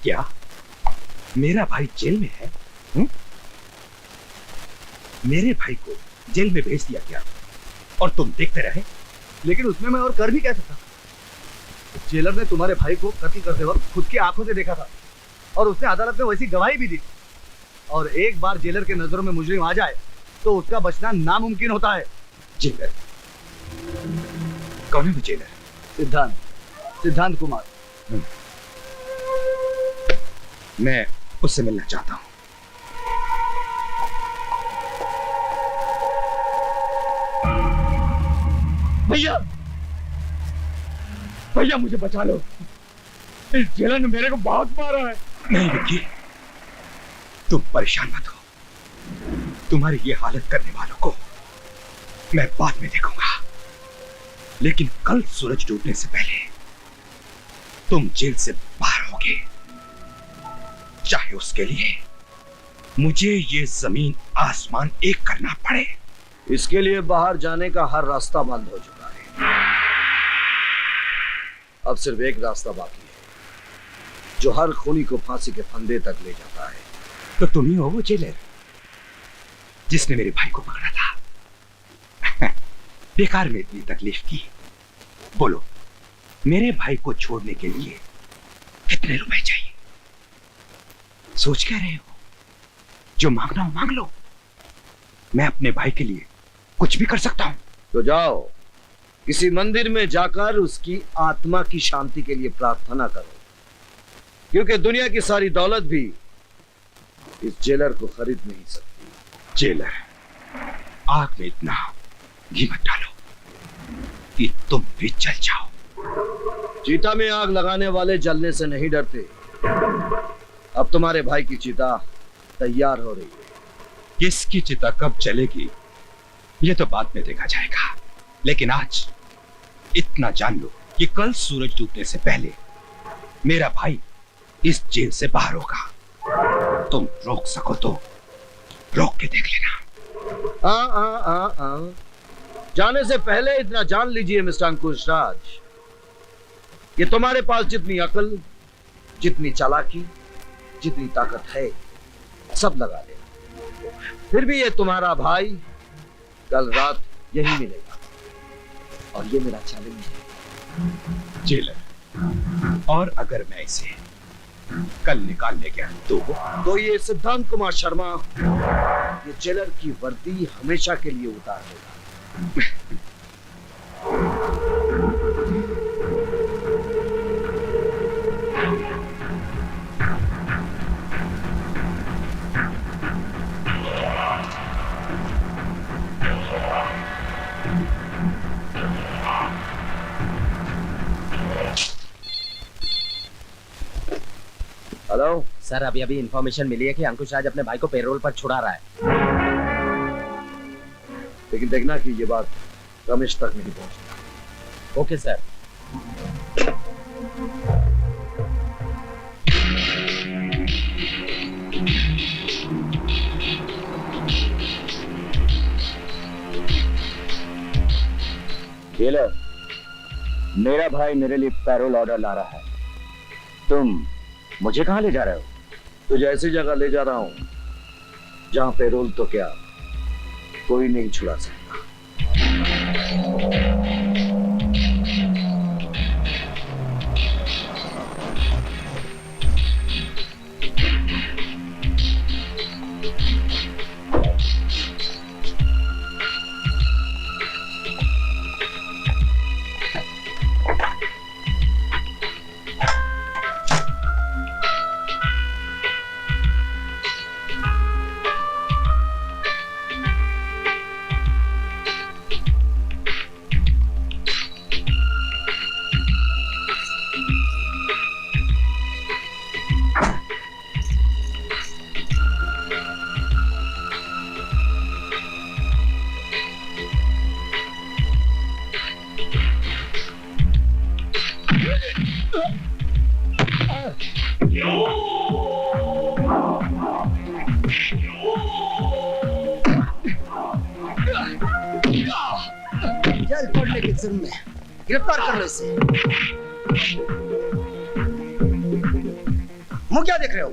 क्या मेरा भाई जेल में है? मेरे भाई को जेल में भेज दिया गया और तुम देखते रहे? लेकिन उसमें मैं और कर भी क्या सकता? जेलर ने तुम्हारे भाई को कत्ल करते वक्त खुद की आंखों से देखा था और उसने अदालत में वैसी गवाही भी दी। और एक बार जेलर के नजरों में मुजरिम आ जाए तो उसका बचना नामुमकिन होता है। जेलर? कौन है वो जेलर? सिद्धांत कुमार। मैं उससे मिलना चाहता हूं। भैया भैया मुझे बचा लो, इस जेलर ने मेरे को बहुत मारा है। नहीं विक्की, तुम परेशान मत हो। तुम्हारी ये हालत करने वालों को मैं बाद में देखूंगा, लेकिन कल सूरज डूबने से पहले तुम जेल से बाहर होगे, चाहे उसके लिए मुझे ये जमीन आसमान एक करना पड़े। इसके लिए बाहर जाने का हर रास्ता बंद हो चुका है। अब सिर्फ एक रास्ता बाकी है जो हर खूनी को फांसी के फंदे तक ले जाता है। तो तुम ही हो वो जेलर जिसने मेरे भाई को पकड़ा था। बेकार में इतनी तकलीफ की। बोलो, मेरे भाई को छोड़ने के लिए कितने रुपए चाहिए? सोच क्या रहे हो? जो मांगना हो मांग लो। मैं अपने भाई के लिए कुछ भी कर सकता हूं। तो जाओ, किसी मंदिर में जाकर उसकी आत्मा की शांति के लिए प्रार्थना करो, क्योंकि दुनिया की सारी दौलत भी इस जेलर को खरीद नहीं सकती। जेलर, आग में इतना घी मत डालो कि तुम भी जल जाओ। चीता में आग लगाने वाले जलने से नहीं डरते। अब तुम्हारे भाई की चिता तैयार हो रही है। किसकी चिता कब चलेगी ये तो बाद में देखा जाएगा, लेकिन आज इतना जान लो कि कल सूरज डूबने से पहले मेरा भाई इस जेल से बाहर होगा। तुम रोक सको तो रोक के देख लेना। जाने से पहले इतना जान लीजिए मिस्टर अंकुश राज कि तुम्हारे पास जितनी अकल, जितनी चालाकी, जितनी ताकत है, सब लगा लेना, फिर भी ये तुम्हारा भाई कल रात यही मिलेगा। और ये मेरा चैलेंज है। जेलर, और अगर मैं इसे कल निकालने गया तो ये सिद्धांत कुमार शर्मा ये जेलर की वर्दी हमेशा के लिए उतार देगा। हेलो सर, अभी अभी इंफॉर्मेशन मिली है कि अंकुश राज अपने भाई को पेरोल पर छुड़ा रहा है। लेकिन देखना कि ये बात रमेश तक नहीं पहुंचती। Okay sir. जेलर, मेरा भाई मेरे लिए पैरोल ऑर्डर ला रहा है। तुम मुझे कहां ले जा रहे हो? तुझे ऐसी जगह ले जा रहा हूं जहां पेरोल तो क्या कोई नहीं छुड़ा सकता। चल पड़ने के जुर्म में गिरफ्तार कर लो इसे। मुंह क्या देख रहे हो?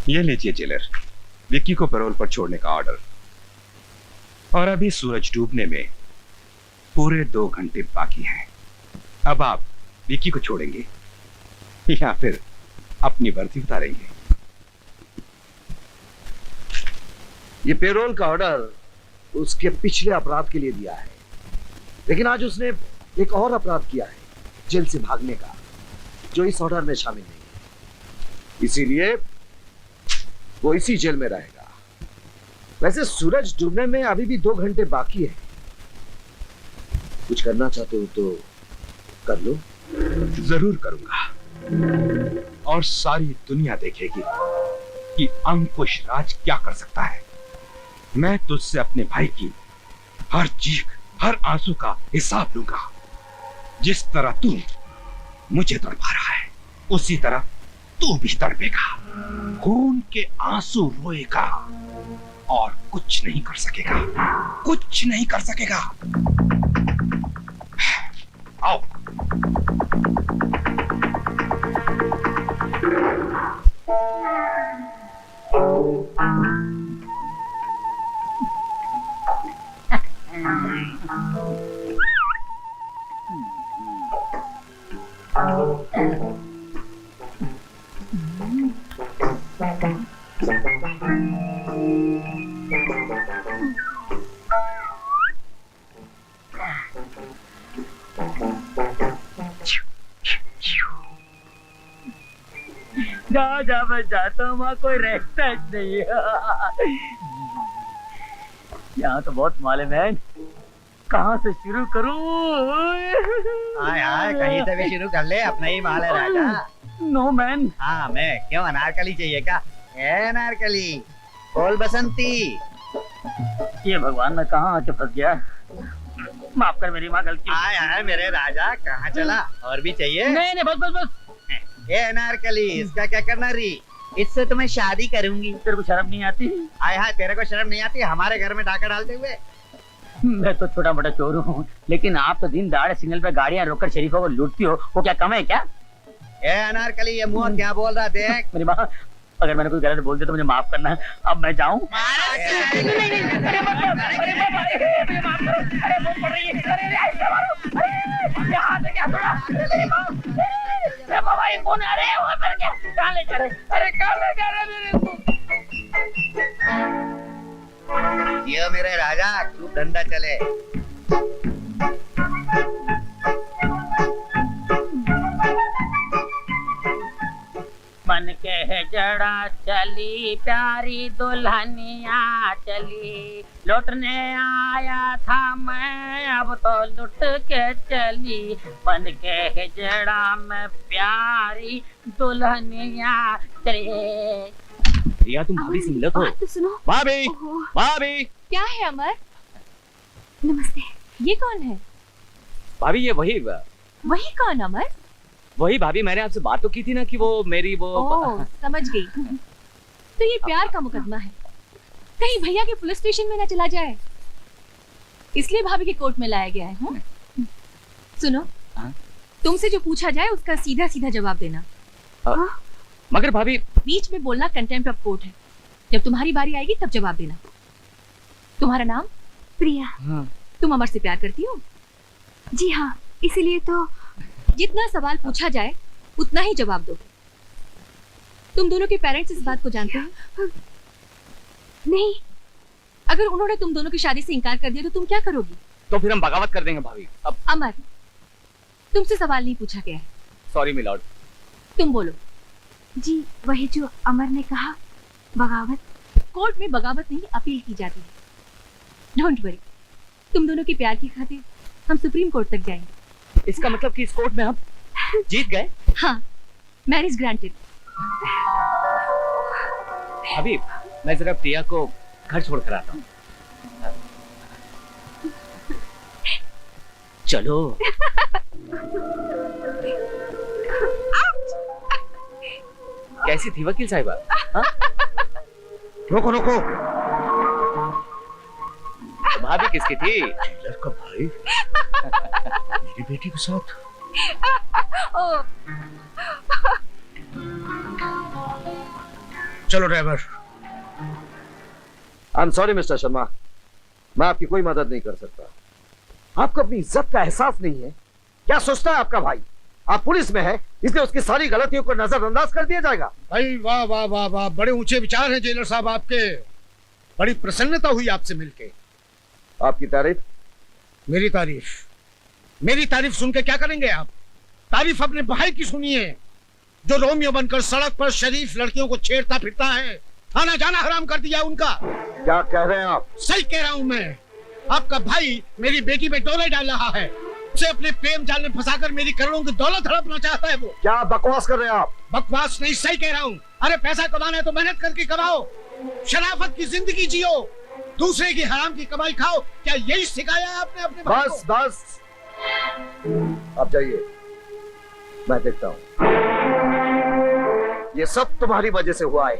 ये लीजिए जेलर, विक्की को पैरोल पर छोड़ने का ऑर्डर। और अभी सूरज डूबने में पूरे 2 घंटे बाकी हैं। अब आप विक्की को छोड़ेंगे या फिर अपनी वर्दी उतारेंगे? ये पेरोल का ऑर्डर उसके पिछले अपराध के लिए दिया है, लेकिन आज उसने एक और अपराध किया है, जेल से भागने का, जो इस ऑर्डर में शामिल नहीं है। इसीलिए वो इसी जेल में रहेगा। वैसे सूरज डूबने में अभी भी 2 घंटे बाकी है। कुछ करना चाहते हो तो कर लो। जरूर करूंगा, और सारी दुनिया देखेगी कि अंकुश राज क्या कर सकता है। मैं तुझसे अपने भाई की हर चीख, हर आंसू का हिसाब लूंगा। जिस तरह तू मुझे तड़पा रहा है, उसी तरह तू भी तड़पेगा, खून के आंसू रोएगा और कुछ नहीं कर सकेगा, कुछ नहीं कर सकेगा। आओ। जहाँ जहाँ मैं जाता हूँ वहाँ कोई रहता ही नहीं है। यहाँ तो बहुत माल है मैन, कहाँ से शुरू करूँ? हाय हाय, कहीं से भी शुरू कर ले, अपना ही माल है राजा। No man. हाँ मैं क्यों, अनारकली चाहिए क्या? ए अनारकली, बोल बसंती। ये भगवान, मैं कहाँ आके फंस गया। माफ कर, मेरी माँ गलती। हाय हाय मेरे राजा, कहाँ चला? और भी चाहिए? नहीं नहीं, बस बस बस। ए अनारकली, इसका क्या करना री? इससे तो मैं शादी करूंगी। तेरे को शर्म नहीं आती? हाय हाय, तेरे को शर्म नहीं आती हमारे घर में डाका डालते हुए? मैं तो छोटा मोटा चोर हूँ, लेकिन आप तो दिन दहाड़े सिग्नल पे गाड़ियाँ रोककर शरीफों को लूटती हो, वो क्या कम है क्या? ए अनारकली, ये मुंह क्या बोल रहा देख। मेरी माँ, अगर मैंने कोई गलत बोल दिया तो मुझे माफ करना। अब मैं जाऊँ? ये मेरे राजा, खूब धंधा चले। मन के जड़ा चली प्यारी दुल्हनिया चली, लौटने आया था मैं अब तो लुट के चली। मन के जड़ा में प्यारी दुल्हनिया चली। रिया, तुम भाभी से मिलो तो। बात तो सुनो। भाभी, ओहो, भाभी, क्या है अमर? नमस्ते। ये कौन है? भाभी ये वही कौन अमर? वही भाभी, मैंने आपसे बात तो की थी ना कि वो मेरी वो। ओह, समझ गई। तो ये प्यार का मुकदमा है, कहीं भैया के पुलिस स्टेशन में ना चला जाए, इसलिए भाभी के कोर्ट में लाया गया है। सुनो, तुमसे जो पूछा जाए उसका सीधा सीधा जवाब देना। मगर भाभी, बीच में बोलना कंटेम्प्ट ऑफ कोर्ट है। जब तुम्हारी बारी आएगी तब जवाब देना। तुम्हारा नाम? प्रिया। हाँ। तुम अमर से प्यार करती हो? जी हाँ, इसीलिए तो। जितना सवाल पूछा जाए उतना ही जवाब दो। तुम दोनों के पेरेंट्स इस बात को जानते हैं? नहीं। अगर उन्होंने तुम दोनों की शादी से इनकार कर दिया तो तुम क्या करोगी? तो फिर हम बगावत कर देंगे भाभी। अब अमर, तुमसे सवाल नहीं पूछा गया है। Sorry milord. तुम बोलो। जी वही जो अमर ने कहा, बगावत। कोर्ट में बगावत नहीं, अपील की जाती है। डोंट वरी, तुम दोनों के प्यार की खातिर हम सुप्रीम कोर्ट तक जाएंगे। इसका मतलब कि इस कोर्ट में हम जीत गए? हाँ, मैरिज ग्रांटेड। अभी मैं जरा प्रिया को घर छोड़ कर आता हूँ। चलो। कैसी थी वकील साहिबा? रोको रोको। तो भाभी किसकी थी? जेलर का भाई मेरी बेटी के साथ। चलो driver. I am sorry mister Sharma, मैं आपकी कोई मदद नहीं कर सकता। आपको अपनी इज्जत का एहसास नहीं है। क्या सोचता है आपका भाई? आप पुलिस में है इसलिए उसकी सारी गलतियों को नजरअंदाज कर दिया जाएगा। भाई वाह वाह वाह वाह, बड़े ऊंचे विचार हैं जेलर साहब आपके। बड़ी प्रसन्नता हुई आपसे मिलके। आपकी तारीफ? मेरी तारीफ सुन के क्या करेंगे आप? तारीफ अपने भाई की सुनिए, जो रोमियो बनकर सड़क पर शरीफ लड़कियों को छेड़ता फिरता है। आना जाना हराम कर दिया उनका। क्या कह रहे हैं आप? सही कह रहा हूं मैं। आपका भाई मेरी बेटी पे डोले डाल रहा है, उसे अपने प्रेम जाल में फंसाकर मेरी करोड़ों की दौलत हड़पना चाहता है वो। क्या बकवास कर रहे हैं आप? बकवास नहीं, सही कह रहा हूँ। अरे पैसा कमाना है तो मेहनत करके कमाओ, शराफत की जिंदगी जियो, दूसरे की हराम की कमाई खाओ। क्या यही सिखाया है आपने अपने भाई को? बस आप जाइए, मैं देखता हूं। ये सब तुम्हारी वजह से हुआ है।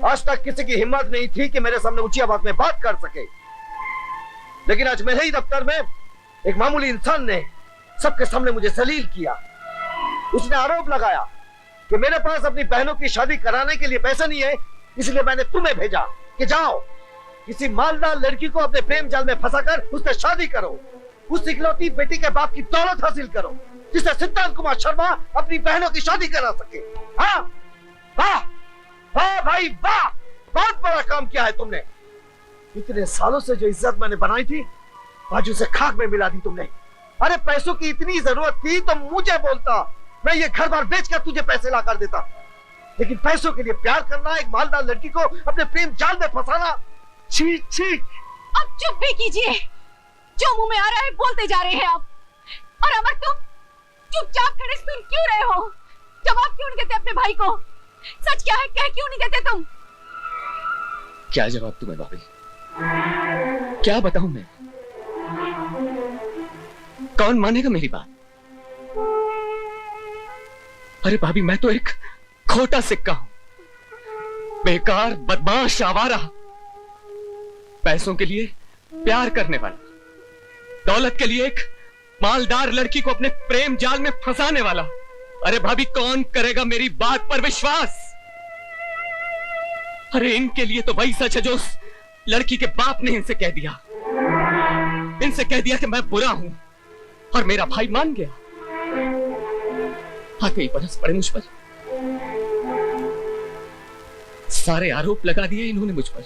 आज तक किसी की हिम्मत नहीं थी कि मेरे सामने ऊंची आवाज में बात कर सके, लेकिन आज मेरे ही दफ्तर में एक मामूली इंसान ने सबके सामने मुझे जलील किया। उसने आरोप लगाया कि मेरे पास अपनी बहनों की शादी कराने के लिए पैसा नहीं है, इसलिए मैंने तुम्हें भेजा कि जाओ किसी मालदार लड़की को अपने प्रेम जाल में फंसाकर उससे शादी करो, उस इकलौती बेटी के बाप की दौलत हासिल करो, जिससे सिद्धांत कुमार शर्मा अपनी बहनों की शादी करा सके। हाँ वाह वाह भाई वाह, बहुत बड़ा काम किया है तुमने। इतने सालों से जो इज्जत मैंने बनाई थी आज उसे खाक में मिला दी तुमने। अरे पैसों की इतनी जरूरत थी तो मुझे बोलता, मैं ये घर बार बेचकर तुझे पैसे ला कर देता, लेकिन पैसों के लिए प्यार करना, एक मालदार लड़की को अपने प्रेम जाल में फंसाना, छी छी। अब चुप भी कीजिए, जो मुंह में आ रहा है बोलते जा रहे हैं आप। और अमर, तुम चुपचाप खड़े सुन क्यों रहे हो? जवाब क्यों नहीं देते अपने भाई को? सच क्या है कह क्यों नहीं देते तुम? क्या जवाब तुम्हें भाभी? क्या बताऊं मैं? कौन मानेगा मेरी बात? अरे भाभी, मैं तो एक खोटा सिक्का हूं, बेकार, बदमाश, आवारा, पैसों के लिए प्यार करने वाला, दौलत के लिए एक मालदार लड़की को अपने प्रेम जाल में फंसाने वाला। अरे भाभी, कौन करेगा मेरी बात पर विश्वास? अरे इनके लिए तो वही सच है जो उस लड़की के बाप ने इनसे कह दिया। इनसे कह दिया कि मैं बुरा हूं, और मेरा भाई मान गया। आते ही बरस पड़े मुझ पर, सारे आरोप लगा दिए इन्होंने मुझ पर।